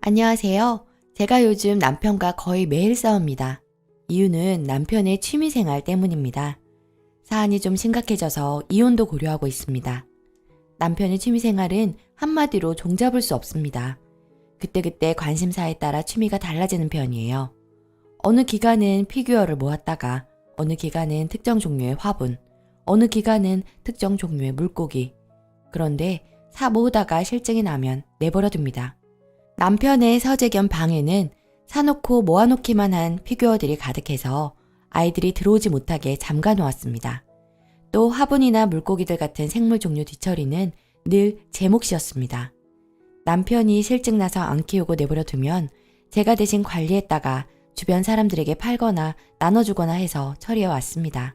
안녕하세요. 제가 요즘 남편과 거의 매일 싸웁니다. 이유는 남편의 취미생활 때문입니다. 사안이 좀 심각해져서 이혼도 고려하고 있습니다. 남편의 취미생활은 한마디로 종잡을 수 없습니다. 그때그때 관심사에 따라 취미가 달라지는 편이에요. 어느 기간은 피규어를 모았다가 어느 기간은 특정 종류의 화분, 어느 기간은 특정 종류의 물고기. 그런데 사 모으다가 실증이 나면 내버려 둡니다. 남편의 서재 겸 방에는 사놓고 모아놓기만 한 피규어들이 가득해서 아이들이 들어오지 못하게 잠가 놓았습니다. 또 화분이나 물고기들 같은 생물 종류 뒤처리는 늘 제 몫이었습니다. 남편이 실증나서 안 키우고 내버려 두면 제가 대신 관리했다가 주변 사람들에게 팔거나 나눠주거나 해서 처리해 왔습니다.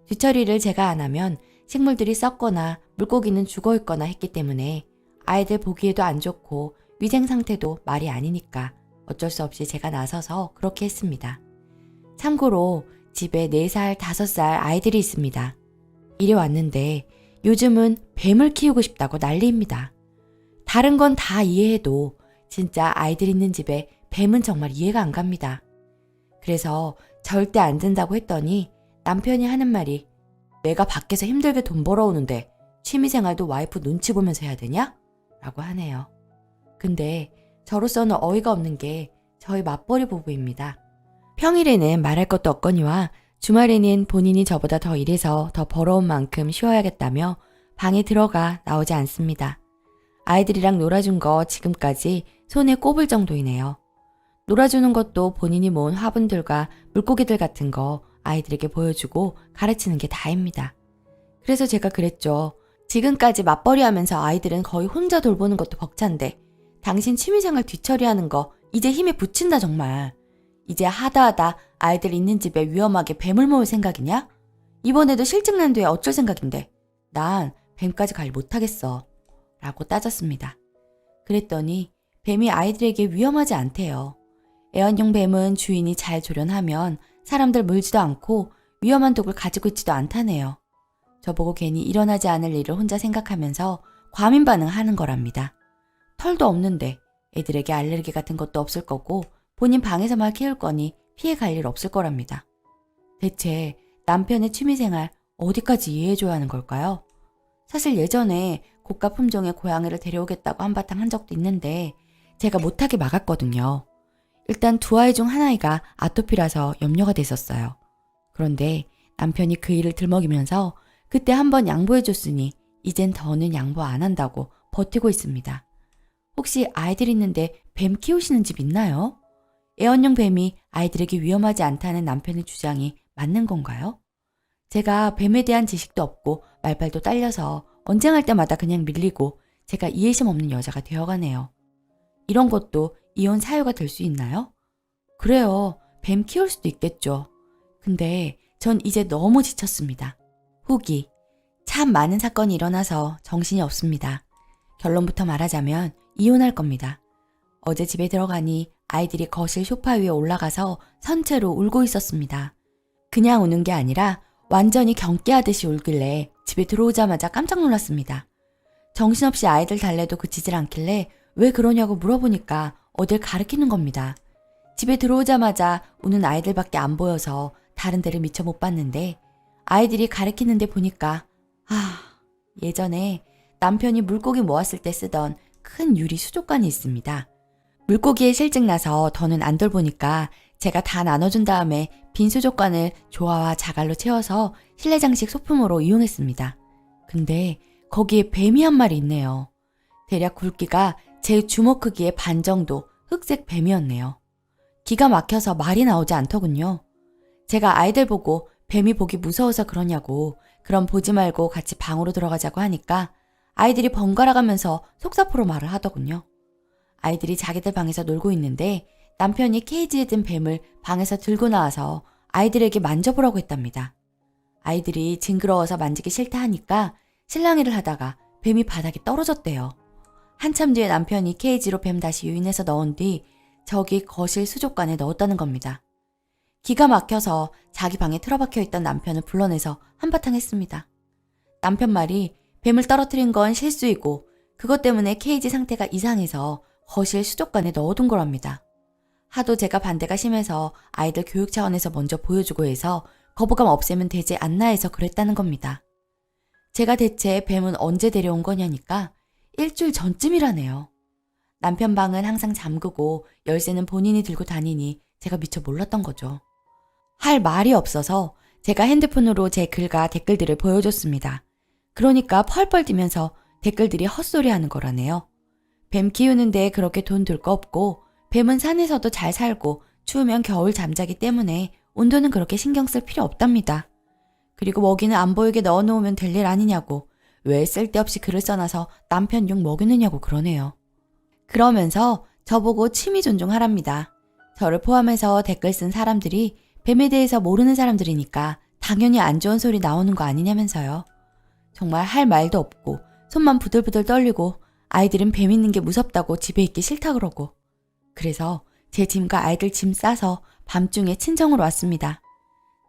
뒤처리를 제가 안 하면 식물들이 썩거나 물고기는 죽어 있거나 했기 때문에 아이들 보기에도 안 좋고 위생 상태도 말이 아니니까 어쩔 수 없이 제가 나서서 그렇게 했습니다. 참고로 집에 4살, 5살 아이들이 있습니다. 이리 왔는데 요즘은 뱀을 키우고 싶다고 난리입니다. 다른 건 다 이해해도 진짜 아이들 있는 집에 뱀은 정말 이해가 안 갑니다. 그래서 절대 안 된다고 했더니 남편이 하는 말이 내가 밖에서 힘들게 돈 벌어오는데 취미생활도 와이프 눈치 보면서 해야 되냐? 라고 하네요. 근데 저로서는 어이가 없는 게 저희 맞벌이 부부입니다. 평일에는 말할 것도 없거니와 주말에는 본인이 저보다 더 일해서 더 벌어온 만큼 쉬어야겠다며 방에 들어가 나오지 않습니다. 아이들이랑 놀아준 거 지금까지 손에 꼽을 정도이네요. 놀아주는 것도 본인이 모은 화분들과 물고기들 같은 거 아이들에게 보여주고 가르치는 게 다입니다. 그래서 제가 그랬죠. 지금까지 맞벌이 하면서 아이들은 거의 혼자 돌보는 것도 벅찬데 당신 취미생활 뒤처리하는 거 이제 힘에 부친다 정말. 이제 하다 아이들 있는 집에 위험하게 뱀을 모을 생각이냐? 이번에도 실증 난 뒤에 어쩔 생각인데 난 뱀까지 관리 못하겠어. 라고 따졌습니다. 그랬더니 뱀이 아이들에게 위험하지 않대요. 애완용 뱀은 주인이 잘 조련하면 사람들 물지도 않고 위험한 독을 가지고 있지도 않다네요. 저보고 괜히 일어나지 않을 일을 혼자 생각하면서 과민 반응하는 거랍니다. 털도 없는데 애들에게 알레르기 같은 것도 없을 거고 본인 방에서만 키울 거니 피해 갈 일 없을 거랍니다. 대체 남편의 취미생활 어디까지 이해해줘야 하는 걸까요? 사실 예전에 고가 품종의 고양이를 데려오겠다고 한바탕 한 적도 있는데 제가 못하게 막았거든요. 일단 두 아이 중 한 아이가 아토피라서 염려가 됐었어요. 그런데 남편이 그 일을 들먹이면서 그때 한번 양보해줬으니 이젠 더는 양보 안 한다고 버티고 있습니다. 혹시 아이들 있는데 뱀 키우시는 집 있나요? 애완용 뱀이 아이들에게 위험하지 않다는 남편의 주장이 맞는 건가요? 제가 뱀에 대한 지식도 없고 말발도 딸려서 언쟁할 때마다 그냥 밀리고 제가 이해심 없는 여자가 되어가네요. 이런 것도 이혼 사유가 될 수 있나요? 그래요. 뱀 키울 수도 있겠죠. 근데 전 이제 너무 지쳤습니다. 후기. 참 많은 사건이 일어나서 정신이 없습니다. 결론부터 말하자면 이혼할 겁니다. 어제 집에 들어가니 아이들이 거실 소파 위에 올라가서 선체로 울고 있었습니다. 그냥 우는 게 아니라 완전히 경계하듯이 울길래 집에 들어오자마자 깜짝 놀랐습니다. 정신없이 아이들 달래도 그치질 않길래 왜 그러냐고 물어보니까 어딜 가리키는 겁니다. 집에 들어오자마자 우는 아이들밖에 안 보여서 다른 데를 미처 못 봤는데 아이들이 가리키는 데 보니까 예전에 남편이 물고기 모았을 때 쓰던 큰 유리 수족관이 있습니다. 물고기에 실증나서 더는 안 돌보니까 제가 다 나눠준 다음에 빈 수족관을 조화와 자갈로 채워서 실내 장식 소품으로 이용했습니다. 근데 거기에 뱀이 한 마리 있네요. 대략 굵기가 제 주먹 크기의 반 정도 흑색 뱀이었네요. 기가 막혀서 말이 나오지 않더군요. 제가 아이들 보고 뱀이 보기 무서워서 그러냐고 그럼 보지 말고 같이 방으로 들어가자고 하니까 아이들이 번갈아 가면서 속사포로 말을 하더군요. 아이들이 자기들 방에서 놀고 있는데 남편이 케이지에 든 뱀을 방에서 들고 나와서 아이들에게 만져보라고 했답니다. 아이들이 징그러워서 만지기 싫다 하니까 실랑이를 하다가 뱀이 바닥에 떨어졌대요. 한참 뒤에 남편이 케이지로 뱀 다시 유인해서 넣은 뒤 저기 거실 수족관에 넣었다는 겁니다. 기가 막혀서 자기 방에 틀어박혀 있던 남편을 불러내서 한바탕 했습니다. 남편 말이 뱀을 떨어뜨린 건 실수이고 그것 때문에 케이지 상태가 이상해서 거실 수족관에 넣어둔 거랍니다. 하도 제가 반대가 심해서 아이들 교육 차원에서 먼저 보여주고 해서 거부감 없애면 되지 않나 해서 그랬다는 겁니다. 제가 대체 뱀은 언제 데려온 거냐니까 일주일 전쯤이라네요. 남편 방은 항상 잠그고 열쇠는 본인이 들고 다니니 제가 미처 몰랐던 거죠. 할 말이 없어서 제가 핸드폰으로 제 글과 댓글들을 보여줬습니다. 그러니까 펄펄 뛰면서 댓글들이 헛소리하는 거라네요. 뱀 키우는데 그렇게 돈 들 거 없고 뱀은 산에서도 잘 살고 추우면 겨울 잠자기 때문에 온도는 그렇게 신경 쓸 필요 없답니다. 그리고 먹이는 안 보이게 넣어놓으면 될 일 아니냐고 왜 쓸데없이 글을 써놔서 남편 욕 먹이느냐고 그러네요. 그러면서 저보고 취미 존중하랍니다. 저를 포함해서 댓글 쓴 사람들이 뱀에 대해서 모르는 사람들이니까 당연히 안 좋은 소리 나오는 거 아니냐면서요. 정말 할 말도 없고 손만 부들부들 떨리고 아이들은 뱀 있는 게 무섭다고 집에 있기 싫다 그러고 그래서 제 짐과 아이들 짐 싸서 밤중에 친정으로 왔습니다.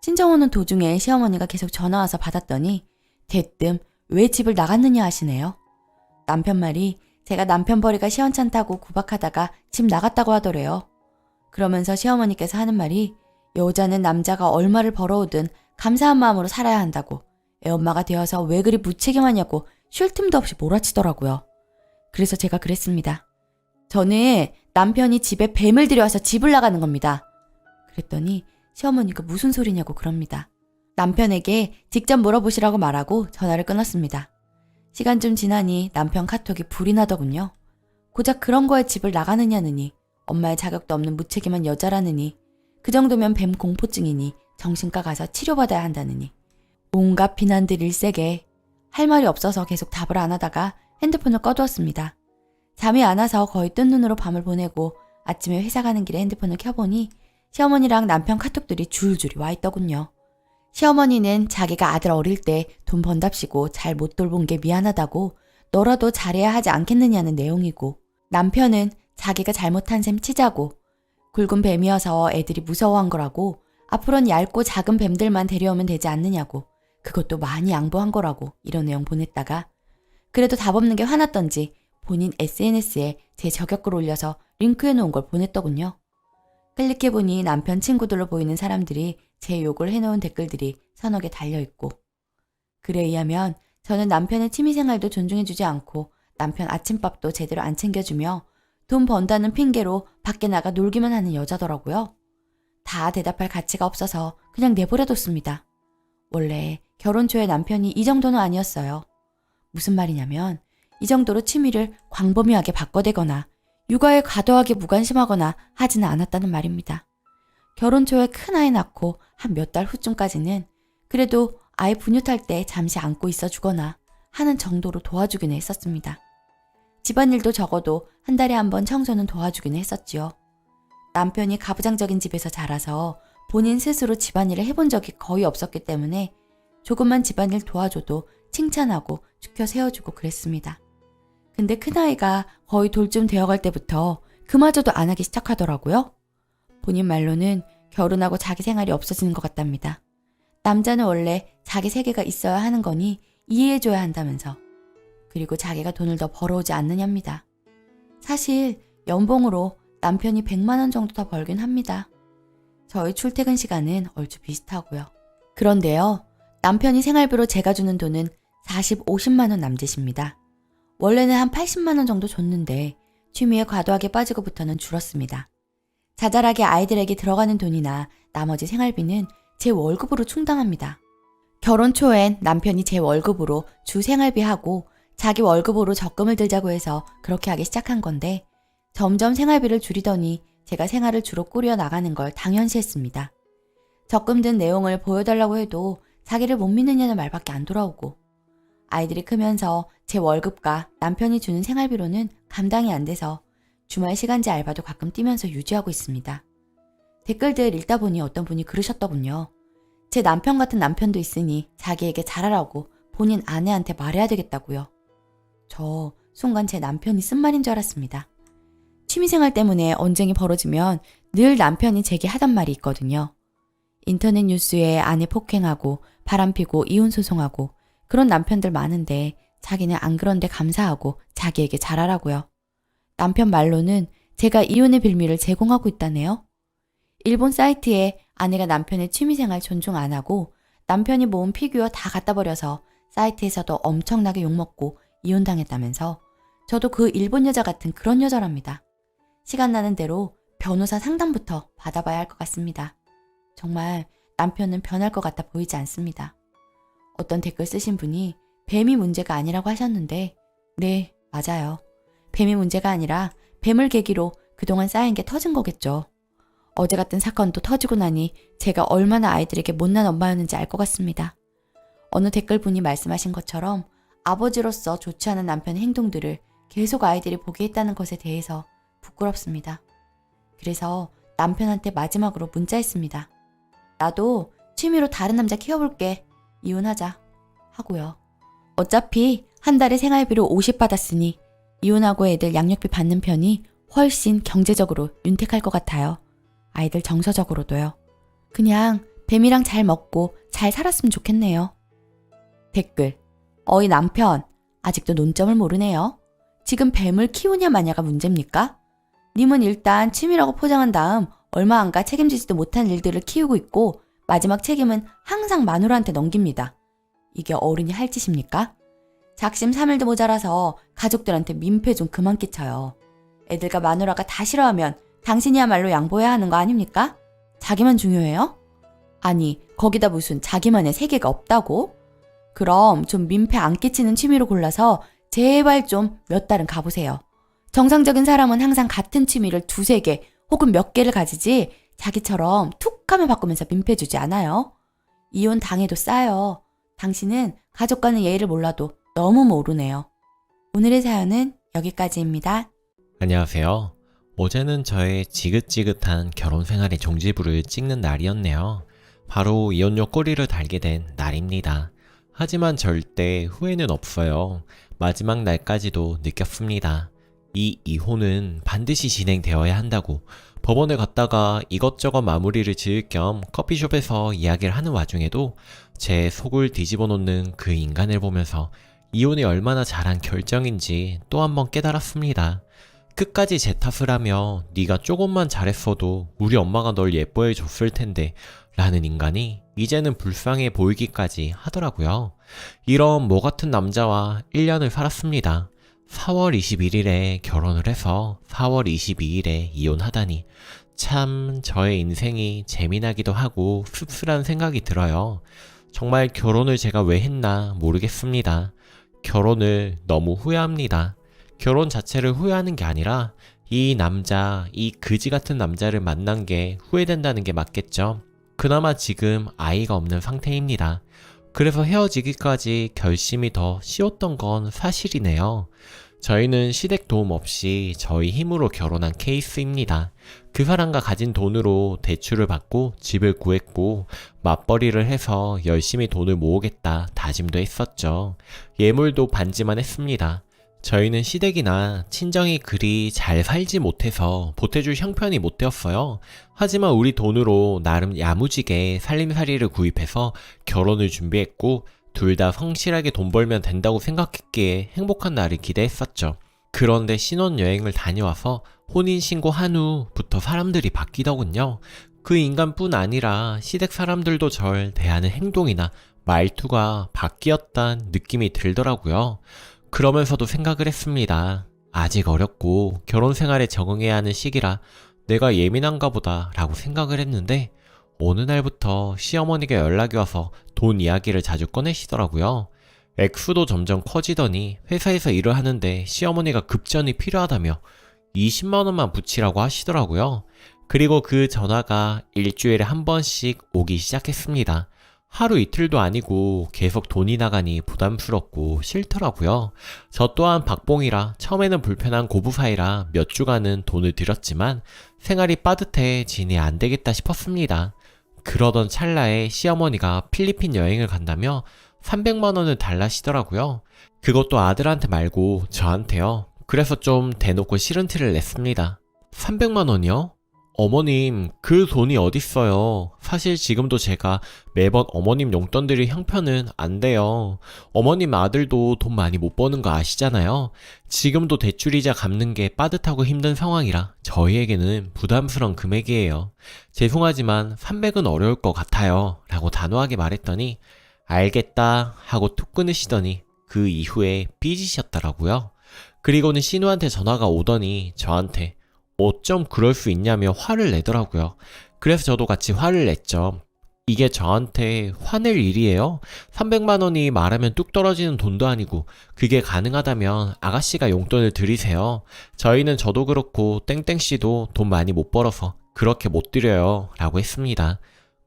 친정 오는 도중에 시어머니가 계속 전화와서 받았더니 대뜸 왜 집을 나갔느냐 하시네요. 남편 말이 제가 남편 벌이가 시원찮다고 구박하다가 집 나갔다고 하더래요. 그러면서 시어머니께서 하는 말이 여자는 남자가 얼마를 벌어오든 감사한 마음으로 살아야 한다고 애엄마가 되어서 왜 그리 무책임하냐고 쉴 틈도 없이 몰아치더라고요. 그래서 제가 그랬습니다. 저는 남편이 집에 뱀을 들여와서 집을 나가는 겁니다. 그랬더니 시어머니가 무슨 소리냐고 그럽니다. 남편에게 직접 물어보시라고 말하고 전화를 끊었습니다. 시간 좀 지나니 남편 카톡이 불이 나더군요. 고작 그런 거에 집을 나가느냐느니 엄마의 자격도 없는 무책임한 여자라느니 그 정도면 뱀 공포증이니 정신과 가서 치료받아야 한다느니 온갖 비난들 일세게 할 말이 없어서 계속 답을 안 하다가 핸드폰을 꺼두었습니다. 잠이 안 와서 거의 뜬 눈으로 밤을 보내고 아침에 회사 가는 길에 핸드폰을 켜보니 시어머니랑 남편 카톡들이 줄줄이 와 있더군요. 시어머니는 자기가 아들 어릴 때 돈 번답시고 잘 못 돌본 게 미안하다고 너라도 잘해야 하지 않겠느냐는 내용이고 남편은 자기가 잘못한 셈 치자고 굵은 뱀이어서 애들이 무서워한 거라고 앞으로는 얇고 작은 뱀들만 데려오면 되지 않느냐고 그것도 많이 양보한 거라고 이런 내용 보냈다가 그래도 답 없는 게 화났던지 본인 SNS에 제 저격글 올려서 링크해 놓은 걸 보냈더군요. 클릭해보니 남편 친구들로 보이는 사람들이 제 욕을 해놓은 댓글들이 서너 개 달려있고 글에 의하면 저는 남편의 취미생활도 존중해주지 않고 남편 아침밥도 제대로 안 챙겨주며 돈 번다는 핑계로 밖에 나가 놀기만 하는 여자더라고요. 다 대답할 가치가 없어서 그냥 내버려뒀습니다. 원래 결혼 초에 남편이 이 정도는 아니었어요. 무슨 말이냐면 이 정도로 취미를 광범위하게 바꿔대거나 육아에 과도하게 무관심하거나 하지는 않았다는 말입니다. 결혼 초에 큰아이 낳고 한 몇 달 후쯤까지는 그래도 아이 분유탈 때 잠시 안고 있어 주거나 하는 정도로 도와주기는 했었습니다. 집안일도 적어도 한 달에 한 번 청소는 도와주기는 했었지요. 남편이 가부장적인 집에서 자라서 본인 스스로 집안일을 해본 적이 거의 없었기 때문에 조금만 집안일 도와줘도 칭찬하고 축혀 세워주고 그랬습니다. 근데 큰아이가 거의 돌쯤 되어갈 때부터 그마저도 안 하기 시작하더라고요. 본인 말로는 결혼하고 자기 생활이 없어지는 것 같답니다. 남자는 원래 자기 세계가 있어야 하는 거니 이해해줘야 한다면서. 그리고 자기가 돈을 더 벌어오지 않느냐입니다. 사실 연봉으로 남편이 100만 원 정도 더 벌긴 합니다. 저희 출퇴근 시간은 얼추 비슷하고요. 그런데요, 남편이 생활비로 제가 주는 돈은 40, 50만 원 남짓입니다. 원래는 한 80만 원 정도 줬는데 취미에 과도하게 빠지고부터는 줄었습니다. 자잘하게 아이들에게 들어가는 돈이나 나머지 생활비는 제 월급으로 충당합니다. 결혼 초엔 남편이 제 월급으로 주 생활비하고 자기 월급으로 적금을 들자고 해서 그렇게 하기 시작한 건데 점점 생활비를 줄이더니 제가 생활을 주로 꾸려 나가는 걸 당연시했습니다. 적금 든 내용을 보여달라고 해도 자기를 못 믿느냐는 말밖에 안 돌아오고 아이들이 크면서 제 월급과 남편이 주는 생활비로는 감당이 안 돼서 주말 시간제 알바도 가끔 뛰면서 유지하고 있습니다. 댓글들 읽다 보니 어떤 분이 그러셨더군요. 제 남편 같은 남편도 있으니 자기에게 잘하라고 본인 아내한테 말해야 되겠다고요. 저 순간 제 남편이 쓴 말인 줄 알았습니다. 취미생활 때문에 언쟁이 벌어지면 늘 남편이 제게 하던 말이 있거든요. 인터넷 뉴스에 아내 폭행하고 바람피고 이혼소송하고 그런 남편들 많은데 자기는 안 그런데 감사하고 자기에게 잘하라고요. 남편 말로는 제가 이혼의 빌미를 제공하고 있다네요. 일본 사이트에 아내가 남편의 취미생활 존중 안 하고 남편이 모은 피규어 다 갖다 버려서 사이트에서도 엄청나게 욕먹고 이혼당했다면서 저도 그 일본 여자 같은 그런 여자랍니다. 시간 나는 대로 변호사 상담부터 받아봐야 할 것 같습니다. 정말 남편은 변할 것 같아 보이지 않습니다. 어떤 댓글 쓰신 분이 뱀이 문제가 아니라고 하셨는데 네, 맞아요. 뱀이 문제가 아니라 뱀을 계기로 그동안 쌓인 게 터진 거겠죠. 어제 같은 사건도 터지고 나니 제가 얼마나 아이들에게 못난 엄마였는지 알 것 같습니다. 어느 댓글 분이 말씀하신 것처럼 아버지로서 좋지 않은 남편의 행동들을 계속 아이들이 보게 했다는 것에 대해서 부끄럽습니다. 그래서 남편한테 마지막으로 문자했습니다. 나도 취미로 다른 남자 키워볼게. 이혼하자. 하고요. 어차피 한 달에 생활비로 50 받았으니 이혼하고 애들 양육비 받는 편이 훨씬 경제적으로 윤택할 것 같아요. 아이들 정서적으로도요. 그냥 뱀이랑 잘 먹고 잘 살았으면 좋겠네요. 댓글. 어이 남편, 아직도 논점을 모르네요. 지금 뱀을 키우냐 마냐가 문제입니까? 님은 일단 취미라고 포장한 다음 얼마 안 가 책임지지도 못한 일들을 키우고 있고 마지막 책임은 항상 마누라한테 넘깁니다. 이게 어른이 할 짓입니까? 작심 3일도 모자라서 가족들한테 민폐 좀 그만 끼쳐요. 애들과 마누라가 다 싫어하면 당신이야말로 양보해야 하는 거 아닙니까? 자기만 중요해요? 아니, 거기다 무슨 자기만의 세계가 없다고? 그럼 좀 민폐 안 끼치는 취미로 골라서 제발 좀 몇 달은 가보세요. 정상적인 사람은 항상 같은 취미를 2-3개 혹은 몇 개를 가지지 자기처럼 툭 하면 바꾸면서 민폐 주지 않아요. 이혼 당해도 싸요. 당신은 가족과는 예의를 몰라도 너무 모르네요. 오늘의 사연은 여기까지입니다. 안녕하세요. 어제는 저의 지긋지긋한 결혼 생활의 종지부를 찍는 날이었네요. 바로 이혼료 꼬리를 달게 된 날입니다. 하지만 절대 후회는 없어요. 마지막 날까지도 느꼈습니다. 이 이혼은 반드시 진행되어야 한다고. 법원에 갔다가 이것저것 마무리를 지을 겸 커피숍에서 이야기를 하는 와중에도 제 속을 뒤집어 놓는 그 인간을 보면서 이혼이 얼마나 잘한 결정인지 또 한 번 깨달았습니다. 끝까지 제 탓을 하며 네가 조금만 잘했어도 우리 엄마가 널 예뻐해 줬을 텐데 라는 인간이 이제는 불쌍해 보이기까지 하더라고요. 이런 뭐 같은 남자와 1년을 살았습니다. 4월 21일에 결혼을 해서 4월 22일에 이혼하다니 참 저의 인생이 재미나기도 하고 씁쓸한 생각이 들어요. 정말 결혼을 제가 왜 했나 모르겠습니다. 결혼을 너무 후회합니다. 결혼 자체를 후회하는 게 아니라 이 남자, 이 그지 같은 남자를 만난 게 후회된다는 게 맞겠죠. 그나마 지금 아이가 없는 상태입니다. 그래서 헤어지기까지 결심이 더 쉬웠던 건 사실이네요. 저희는 시댁 도움 없이 저희 힘으로 결혼한 케이스입니다. 그 사람과 가진 돈으로 대출을 받고 집을 구했고 맞벌이를 해서 열심히 돈을 모으겠다 다짐도 했었죠. 예물도 반지만 했습니다. 저희는 시댁이나 친정이 그리 잘 살지 못해서 보태줄 형편이 못 되었어요. 하지만 우리 돈으로 나름 야무지게 살림살이를 구입해서 결혼을 준비했고 둘 다 성실하게 돈 벌면 된다고 생각했기에 행복한 날을 기대했었죠. 그런데 신혼여행을 다녀와서 혼인신고 한 후부터 사람들이 바뀌더군요. 그 인간뿐 아니라 시댁 사람들도 절 대하는 행동이나 말투가 바뀌었단 느낌이 들더라고요. 그러면서도 생각을 했습니다. 아직 어렸고 결혼 생활에 적응해야 하는 시기라 내가 예민한가 보다 라고 생각을 했는데 어느 날부터 시어머니가 연락이 와서 돈 이야기를 자주 꺼내시더라고요. 액수도 점점 커지더니 회사에서 일을 하는데 시어머니가 급전이 필요하다며 20만 원만 붙이라고 하시더라고요. 그리고 그 전화가 일주일에 한 번씩 오기 시작했습니다. 하루 이틀도 아니고 계속 돈이 나가니 부담스럽고 싫더라고요. 저 또한 박봉이라 처음에는 불편한 고부 사이라 몇 주간은 돈을 들였지만 생활이 빠듯해지니 안 되겠다 싶었습니다. 그러던 찰나에 시어머니가 필리핀 여행을 간다며 300만 원을 달라시더라고요. 그것도 아들한테 말고 저한테요. 그래서 좀 대놓고 싫은 티를 냈습니다. 300만 원이요? 어머님, 그 돈이 어딨어요. 사실 지금도 제가 매번 어머님 용돈 드릴 형편은 안 돼요. 어머님 아들도 돈 많이 못 버는 거 아시잖아요. 지금도 대출이자 갚는 게 빠듯하고 힘든 상황이라 저희에게는 부담스러운 금액이에요. 죄송하지만 300은 어려울 것 같아요. 라고 단호하게 말했더니 알겠다 하고 툭 끊으시더니 그 이후에 삐지셨더라고요. 그리고는 신우한테 전화가 오더니 저한테 어쩜 그럴 수 있냐며 화를 내더라고요. 그래서 저도 같이 화를 냈죠. 이게 저한테 화낼 일이에요? 300만 원이 말하면 뚝 떨어지는 돈도 아니고 그게 가능하다면 아가씨가 용돈을 드리세요. 저희는 저도 그렇고 땡땡씨도 돈 많이 못 벌어서 그렇게 못 드려요. 라고 했습니다.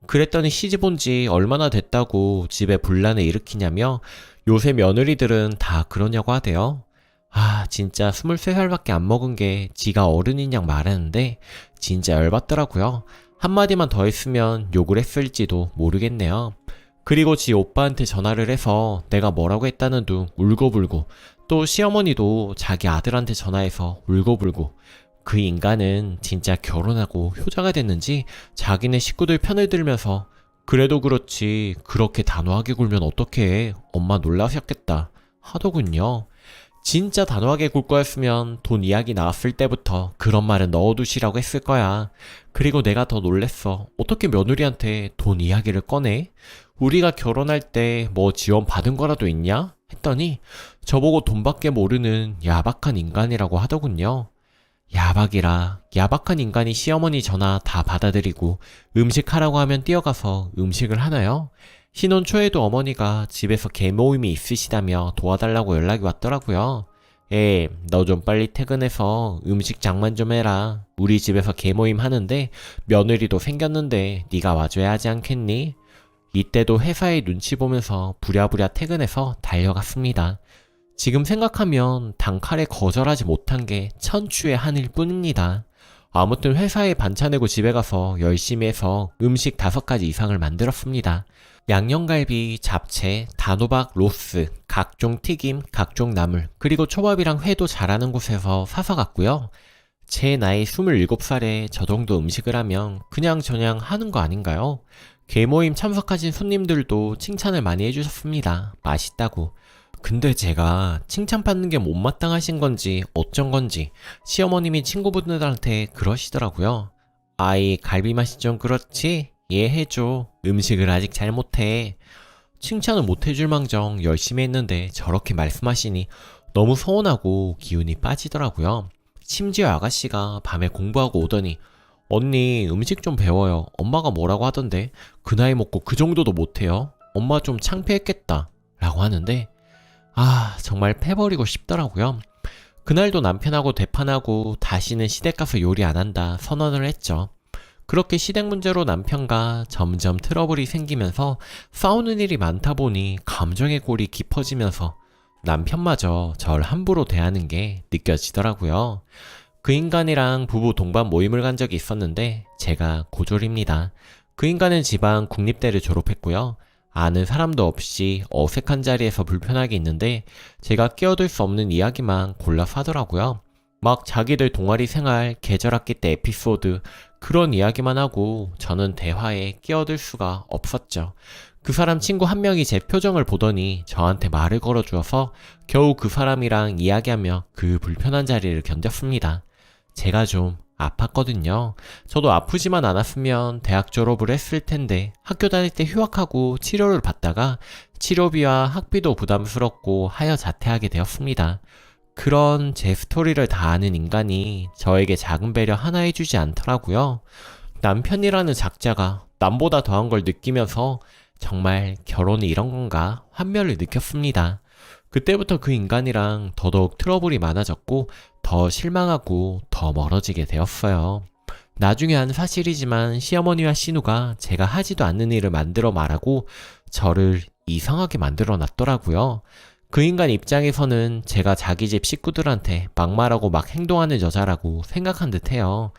그랬더니 시집 온 지 얼마나 됐다고 집에 분란을 일으키냐며 요새 며느리들은 다 그러냐고 하대요. 아, 진짜 23살밖에 안 먹은 게 지가 어른인 양 말하는데 진짜 열받더라고요. 한마디만 더 했으면 욕을 했을지도 모르겠네요. 그리고 지 오빠한테 전화를 해서 내가 뭐라고 했다는 둥 울고불고 또 시어머니도 자기 아들한테 전화해서 울고불고 그 인간은 진짜 결혼하고 효자가 됐는지 자기네 식구들 편을 들면서 그래도 그렇지 그렇게 단호하게 굴면 어떡해 엄마 놀라셨겠다 하더군요. 진짜 단호하게 굴 거였으면 돈 이야기 나왔을 때부터 그런 말은 넣어두시라고 했을 거야. 그리고 내가 더 놀랬어. 어떻게 며느리한테 돈 이야기를 꺼내? 우리가 결혼할 때 뭐 지원 받은 거라도 있냐? 했더니 저보고 돈밖에 모르는 야박한 인간이라고 하더군요. 야박이라 야박한 인간이 시어머니 전화 다 받아들이고 음식 하라고 하면 뛰어가서 음식을 하나요? 신혼 초에도 어머니가 집에서 개모임이 있으시다며 도와달라고 연락이 왔더라고요. 너 좀 빨리 퇴근해서 음식 장만 좀 해라. 우리 집에서 개모임 하는데 며느리도 생겼는데 네가 와줘야 하지 않겠니? 이때도 회사의 눈치 보면서 부랴부랴 퇴근해서 달려갔습니다. 지금 생각하면 단칼에 거절하지 못한 게 천추의 한일 뿐입니다. 아무튼 회사에 반차 내고 집에 가서 열심히 해서 음식 5가지 이상을 만들었습니다. 양념갈비, 잡채, 단호박, 로스, 각종 튀김, 각종 나물, 그리고 초밥이랑 회도 잘하는 곳에서 사서 갔고요. 제 나이 27살에 저 정도 음식을 하면 그냥저냥 하는 거 아닌가요? 개모임 참석하신 손님들도 칭찬을 많이 해주셨습니다. 맛있다고. 근데 제가 칭찬받는 게 못마땅하신 건지 어쩐 건지 시어머님이 친구분들한테 그러시더라고요. 아이 갈비 맛이 좀 그렇지? 이해해줘. 음식을 아직 잘 못해. 칭찬을 못해줄 망정 열심히 했는데 저렇게 말씀하시니 너무 서운하고 기운이 빠지더라고요. 심지어 아가씨가 밤에 공부하고 오더니 언니 음식 좀 배워요. 엄마가 뭐라고 하던데 그 나이 먹고 그 정도도 못해요. 엄마 좀 창피했겠다. 라고 하는데 정말 패버리고 싶더라고요. 그날도 남편하고 대판하고 다시는 시댁 가서 요리 안 한다 선언을 했죠. 그렇게 시댁 문제로 남편과 점점 트러블이 생기면서 싸우는 일이 많다 보니 감정의 골이 깊어지면서 남편마저 절 함부로 대하는 게 느껴지더라고요. 그 인간이랑 부부 동반 모임을 간 적이 있었는데 제가 고졸입니다. 그 인간은 지방 국립대를 졸업했고요. 아는 사람도 없이 어색한 자리에서 불편하게 있는데 제가 끼어들 수 없는 이야기만 골라서 하더라고요. 막 자기들 동아리 생활, 계절학기 때 에피소드 그런 이야기만 하고 저는 대화에 끼어들 수가 없었죠. 그 사람 친구 한 명이 제 표정을 보더니 저한테 말을 걸어주어서 겨우 그 사람이랑 이야기하며 그 불편한 자리를 견뎠습니다. 제가 좀 아팠거든요. 저도 아프지만 않았으면 대학 졸업을 했을 텐데 학교 다닐 때 휴학하고 치료를 받다가 치료비와 학비도 부담스럽고 하여 자퇴하게 되었습니다. 그런 제 스토리를 다 아는 인간이 저에게 작은 배려 하나 해주지 않더라고요. 남편이라는 작자가 남보다 더한 걸 느끼면서 정말 결혼이 이런 건가 환멸을 느꼈습니다. 그때부터 그 인간이랑 더더욱 트러블이 많아졌고 더 실망하고 더 멀어지게 되었어요. 나중에 한 사실이지만 시어머니와 신우가 제가 하지도 않는 일을 만들어 말하고 저를 이상하게 만들어 놨더라고요. 그 인간 입장에서는 제가 자기 집 식구들한테 막말하고 막 행동하는 여자라고 생각한 듯해요.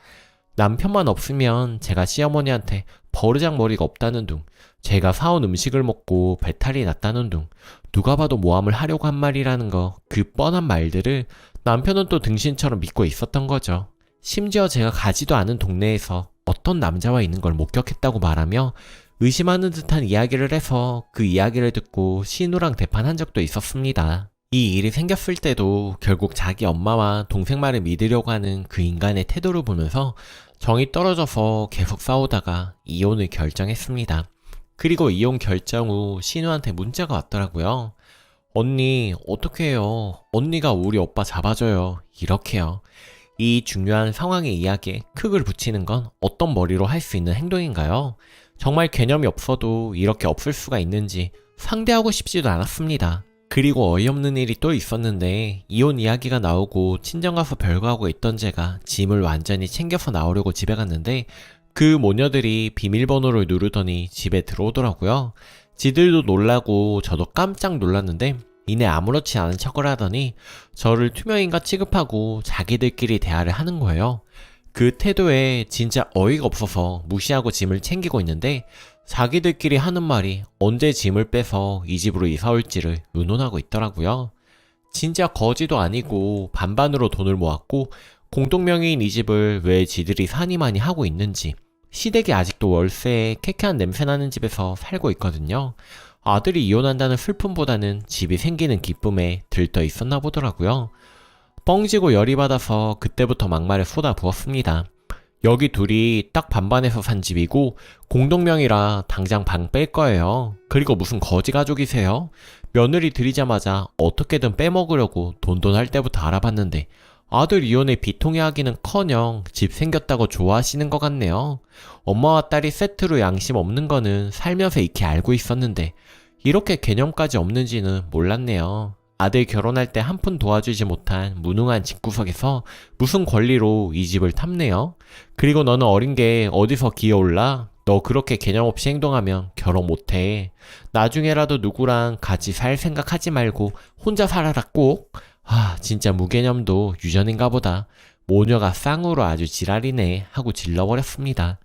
남편만 없으면 제가 시어머니한테 버르장머리가 없다는 둥, 제가 사온 음식을 먹고 배탈이 났다는 둥, 누가 봐도 모함을 하려고 한 말이라는 거, 그 뻔한 말들을 남편은 또 등신처럼 믿고 있었던 거죠. 심지어 제가 가지도 않은 동네에서 어떤 남자와 있는 걸 목격했다고 말하며 의심하는 듯한 이야기를 해서 그 이야기를 듣고 신우랑 대판한 적도 있었습니다. 이 일이 생겼을 때도 결국 자기 엄마와 동생 말을 믿으려고 하는 그 인간의 태도를 보면서 정이 떨어져서 계속 싸우다가 이혼을 결정했습니다. 그리고 이혼 결정 후 신우한테 문자가 왔더라고요. 언니, 어떻게 해요? 언니가 우리 오빠 잡아줘요. 이렇게요. 이 중요한 상황의 이야기에 킥을 붙이는 건 어떤 머리로 할 수 있는 행동인가요? 정말 개념이 없어도 이렇게 없을 수가 있는지 상대하고 싶지도 않았습니다. 그리고 어이없는 일이 또 있었는데 이혼 이야기가 나오고 친정 가서 별거하고 있던 제가 짐을 완전히 챙겨서 나오려고 집에 갔는데 그 모녀들이 비밀번호를 누르더니 집에 들어오더라고요. 지들도 놀라고 저도 깜짝 놀랐는데 이내 아무렇지 않은 척을 하더니 저를 투명인가 취급하고 자기들끼리 대화를 하는 거예요. 그 태도에 진짜 어이가 없어서 무시하고 짐을 챙기고 있는데 자기들끼리 하는 말이 언제 짐을 빼서 이 집으로 이사 올지를 의논하고 있더라고요. 진짜 거지도 아니고 반반으로 돈을 모았고 공동명의인 이 집을 왜 지들이 사니마니 하고 있는지, 시댁이 아직도 월세에 쾌쾌한 냄새 나는 집에서 살고 있거든요. 아들이 이혼한다는 슬픔보다는 집이 생기는 기쁨에 들떠 있었나 보더라고요. 뻥지고 열이 받아서 그때부터 막말을 쏟아부었습니다. 여기 둘이 딱 반반해서 산 집이고 공동명의라 당장 방 뺄 거예요. 그리고 무슨 거지 가족이세요? 며느리 들이자마자 어떻게든 빼먹으려고 돈돈할 때부터 알아봤는데 아들 이혼에 비통해하기는커녕 집 생겼다고 좋아하시는 것 같네요. 엄마와 딸이 세트로 양심 없는 거는 살면서 익히 알고 있었는데 이렇게 개념까지 없는지는 몰랐네요. 아들 결혼할 때 한 푼 도와주지 못한 무능한 집구석에서 무슨 권리로 이 집을 탐내요? 그리고 너는 어린 게 어디서 기어올라? 너 그렇게 개념 없이 행동하면 결혼 못해. 나중에라도 누구랑 같이 살 생각하지 말고 혼자 살아라 꼭. 아, 진짜 무개념도 유전인가 보다. 모녀가 쌍으로 아주 지랄이네 하고 질러버렸습니다.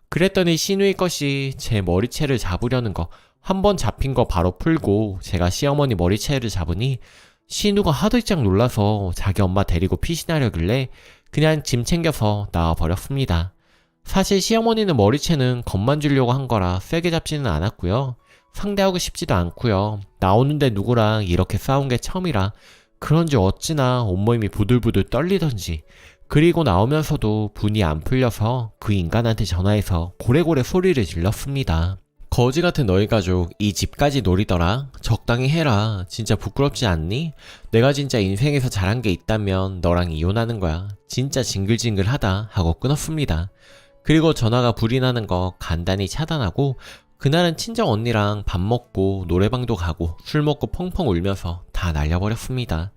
그랬더니 신우의 것이 제 머리채를 잡으려는 거, 한 번 잡힌 거 바로 풀고 제가 시어머니 머리채를 잡으니 신우가 하들짝 놀라서 자기 엄마 데리고 피신하려길래 그냥 짐 챙겨서 나와버렸습니다. 사실 시어머니는 머리채는 겁만 주려고 한 거라 세게 잡지는 않았고요. 상대하고 싶지도 않고요. 나오는데 누구랑 이렇게 싸운 게 처음이라 그런지 어찌나 온몸이 부들부들 떨리던지. 그리고 나오면서도 분이 안 풀려서 그 인간한테 전화해서 고래고래 소리를 질렀습니다. 거지 같은 너희 가족 이 집까지 노리더라. 적당히 해라. 진짜 부끄럽지 않니? 내가 진짜 인생에서 잘한 게 있다면 너랑 이혼하는 거야. 진짜 징글징글하다 하고 끊었습니다. 그리고 전화가 불이 나는 거 간단히 차단하고 그날은 친정 언니랑 밥 먹고 노래방도 가고 술 먹고 펑펑 울면서 다 날려버렸습니다.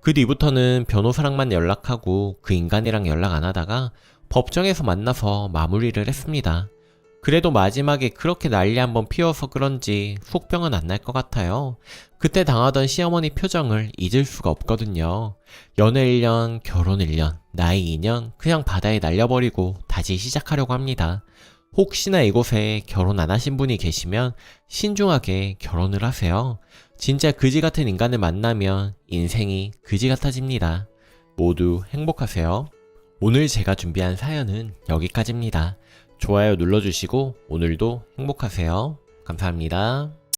그 뒤부터는 변호사랑만 연락하고 그 인간이랑 연락 안 하다가 법정에서 만나서 마무리를 했습니다. 그래도 마지막에 그렇게 난리 한번 피워서 그런지 속병은 안 날 것 같아요. 그때 당하던 시어머니 표정을 잊을 수가 없거든요. 연애 1년, 결혼 1년, 나이 2년 그냥 바다에 날려버리고 다시 시작하려고 합니다. 혹시나 이곳에 결혼 안 하신 분이 계시면 신중하게 결혼을 하세요. 진짜 그지 같은 인간을 만나면 인생이 그지 같아집니다. 모두 행복하세요. 오늘 제가 준비한 사연은 여기까지입니다. 좋아요 눌러주시고 오늘도 행복하세요. 감사합니다.